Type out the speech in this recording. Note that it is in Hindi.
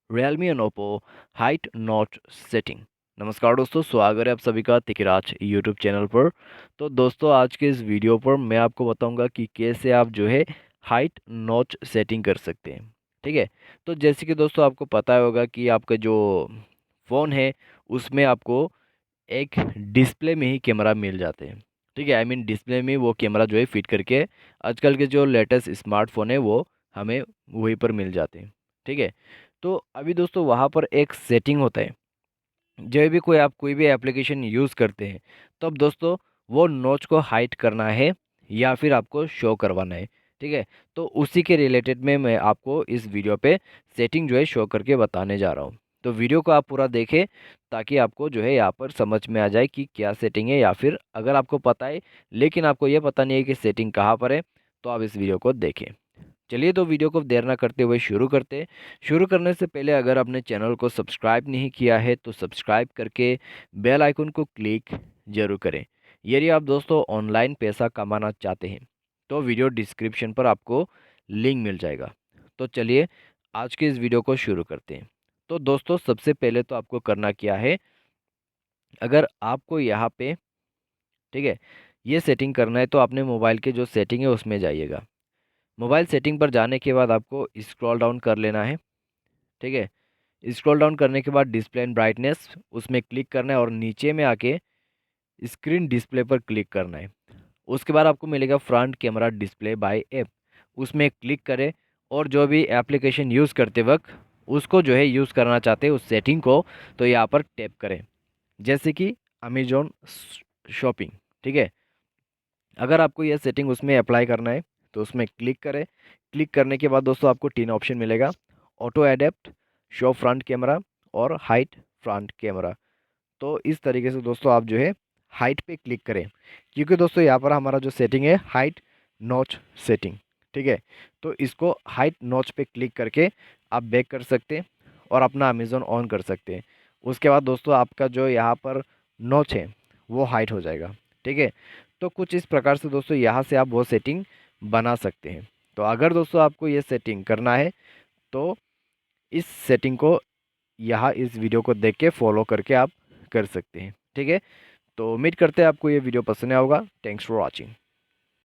Realme and Oppo height notch setting. नमस्कार दोस्तों, स्वागत है आप सभी का तिकराज यूट्यूब चैनल पर। तो दोस्तों, आज के इस वीडियो पर मैं आपको बताऊंगा कि कैसे आप जो है हाइट नॉच सेटिंग कर सकते हैं। ठीक है। तो जैसे कि दोस्तों आपको पता होगा कि आपका जो फ़ोन है उसमें आपको एक डिस्प्ले में ही कैमरा मिल जाते हैं। ठीक है, आई मीन डिस्प्ले में वो कैमरा जो है फिट करके आजकल के जो लेटेस्ट स्मार्टफोन है वो हमें वहीं पर मिल जाते हैं। ठीक है। तो अभी दोस्तों वहाँ पर एक सेटिंग होता है, जब भी आप कोई भी एप्लीकेशन यूज़ करते हैं तो अब दोस्तों वो नोच को हाइड करना है या फिर आपको शो करवाना है। ठीक है। तो उसी के रिलेटेड में मैं आपको इस वीडियो पे सेटिंग जो है शो करके बताने जा रहा हूँ। तो वीडियो को आप पूरा देखें ताकि आपको जो है यहाँ पर समझ में आ जाए कि क्या सेटिंग है, या फिर अगर आपको पता है लेकिन आपको ये पता नहीं है कि सेटिंग कहाँ पर है, तो आप इस वीडियो को देखें। चलिए, तो वीडियो को देर ना करते हुए शुरू करते हैं। शुरू करने से पहले अगर आपने चैनल को सब्सक्राइब नहीं किया है तो सब्सक्राइब करके बेल आइकन को क्लिक जरूर करें। यदि आप दोस्तों ऑनलाइन पैसा कमाना चाहते हैं तो वीडियो डिस्क्रिप्शन पर आपको लिंक मिल जाएगा। तो चलिए आज के इस वीडियो को शुरू करते हैं। तो दोस्तों सबसे पहले तो आपको करना क्या है, अगर आपको यहाँ पे, ठीक है, ये सेटिंग करना है तो आपने मोबाइल के जो सेटिंग है उसमें जाइएगा। मोबाइल सेटिंग पर जाने के बाद आपको स्क्रॉल डाउन कर लेना है। ठीक है। स्क्रॉल डाउन करने के बाद डिस्प्ले एंड ब्राइटनेस उसमें क्लिक करना है और नीचे में आके स्क्रीन डिस्प्ले पर क्लिक करना है। उसके बाद आपको मिलेगा front camera display by app, उसमें क्लिक करें और जो भी एप्लीकेशन यूज़ करते वक्त उसको जो है यूज़ करना चाहते हैं उस सेटिंग को, तो यहाँ पर टैप करें, जैसे कि अमेजोन शॉपिंग। ठीक है। अगर आपको यह सेटिंग उसमें अप्लाई करना है तो उसमें क्लिक करें। क्लिक करने के बाद दोस्तों आपको तीन ऑप्शन मिलेगा: auto adapt, show front camera और हाइट फ्रंट कैमरा। तो इस तरीके से दोस्तों आप जो है हाइट पे क्लिक करें, क्योंकि दोस्तों यहाँ पर हमारा जो सेटिंग है हाइट नॉच सेटिंग। ठीक है। तो इसको हाइट नॉच पे क्लिक करके आप बैक कर सकते हैं और अपना अमेज़न ऑन कर सकते हैं। उसके बाद दोस्तों आपका जो यहाँ पर नॉच है वो हाइट हो जाएगा। ठीक है। तो कुछ इस प्रकार से दोस्तों यहाँ से आप वो सेटिंग बना सकते हैं। तो अगर दोस्तों आपको ये सेटिंग करना है तो इस सेटिंग को यहाँ इस वीडियो को देख के फॉलो करके आप कर सकते हैं। ठीक है। तो उम्मीद करते हैं आपको ये वीडियो पसंद आया होगा। Thanks for watching.